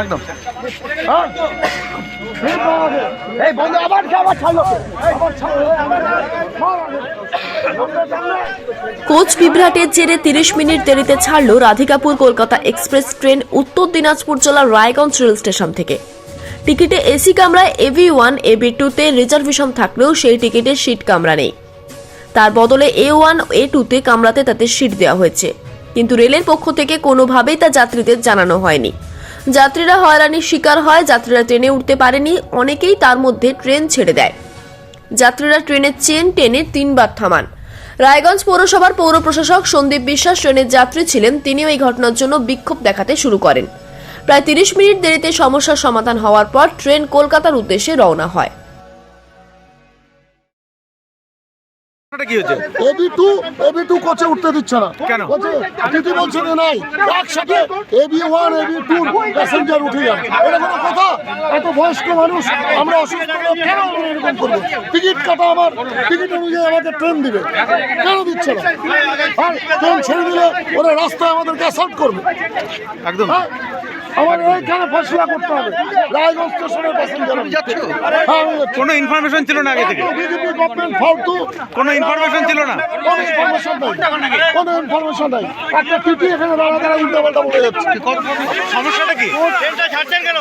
একদম এই বন্ধু আবার ছাড়লো। কোচ বিভ্রাটের জেরে 30 মিনিট দেরিতে ছাড়ল রাধিকাপুর কলকাতা এক্সপ্রেস ট্রেন উত্তর দিনাজপুর জেলার রায়গঞ্জ রেল স্টেশন থেকে। টিকিটে এসি কামরায় AV1 AB2 তে রিজার্ভেশন থাকলেও সেই টিকিটে সিট কামরা নেই। তার বদলে A1 A2 তে কামরাতে তাতে সিট দেওয়া হয়েছে, কিন্তু রেলের পক্ষ থেকে কোনোভাবেই তা যাত্রীদের জানানো হয়নি। যাত্রীরা হয়রানির শিকার হয়, যাত্রীরা ট্রেনে উঠতে পারেনি, অনেকেই তার মধ্যে ট্রেন ছেড়ে দেয়। যাত্রীরা ট্রেনের চেন টেনে 3 বার থামান। রায়গঞ্জ পৌরসভার পৌর প্রশাসক সন্দীপ বিশ্বাস ট্রেনের যাত্রী ছিলেন, তিনিও এই ঘটনার জন্য বিক্ষোভ দেখাতে শুরু করেন। প্রায় 30 মিনিট দেরিতে সমস্যার সমাধান হওয়ার পর ট্রেন কলকাতার উদ্দেশ্যে রওনা হয়। AB2 কোচে উঠতে দিচ্ছে না কেন? দিদি বলছে নাই একসাথে AB1 AB2 প্যাসেঞ্জার উঠে যাবে, এটা কোনো কথা? এত বয়স্ক মানুষ, আমরা অসুস্থ লোক, কেন আমরা এরকম করবো? টিকিট কাটা, আমার টিকিট অনুযায়ী আমাকে ট্রেন দিবে, কেন দিচ্ছে না? আর ট্রেন ছেড়ে দিলে ওরা রাস্তায় আমাদেরকে অ্যাসাল্ট করবে। একদম আমার এইখানে ফয়সলা করতে হবে। রায়গঞ্জ স্টেশনের প্যাসেঞ্জার কোনো ইনফরমেশন ছিল না আগে থেকে? বিজেপি গভর্নমেন্ট ফালতু, কোনো ইনফরমেশন ছিল না? কোনো ইনফরমেশন নাই, কোনো ইনফরমেশন নাই। একটা টিটি এখানে দাঁড়া উল্টা পাল্টা বলে যাচ্ছে। সমস্যাটা কি? ট্রেনটা ছাড়ছেন কেন?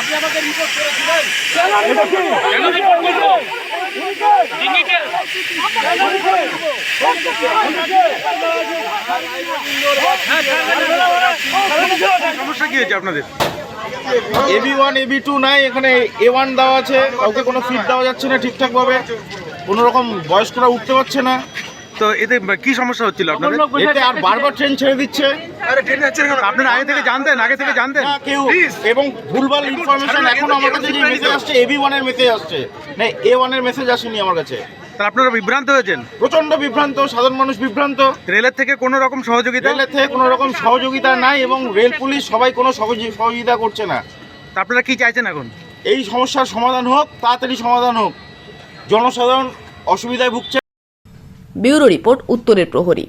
আপনি আমাকে রিপোর্ট করেছিলেন। সমস্যা কি হয়েছে আপনাদের? AB1 AB2 নাই, এখানে A1 দেওয়া আছে, কাউকে কোনো সিট দেওয়া যাচ্ছে না ঠিকঠাক ভাবে, কোনো রকম বয়স্করা উঠতে পারছে না। তো এতে কি সমস্যা হচ্ছিল আপনাদের? এতে আর বারবার ট্রেন ছেড়ে দিচ্ছে। আপনারা আগে থেকে জানতেন? না কেউ, এবং ভুলভাল ইনফরমেশন। এখন আমার কাছে যে মেসেজ আসছে AB1 এর মেসেজ আসছে, না A1 এর মেসেজ আসেনি আমার কাছে। তাহলে আপনারা বিভ্রান্ত হয়েছেন? প্রচন্ড বিভ্রান্ত, সাধারণ মানুষ বিভ্রান্ত। রেলের থেকে কোনো রকম সহযোগিতা? রেলের থেকে কোনো রকম সহযোগিতা নাই, এবং রেল পুলিশ সবাই কোনো সহযোগিতা করছে না। তা আপনারা কি চাইছেন এখন? এই সমস্যার সমাধান হোক, তাড়াতাড়ি সমাধান হোক। জনসাধারণ অসুবিধায় ভুগছে। ব্যুরো রিপোর্ট, উত্তরের প্রহরী।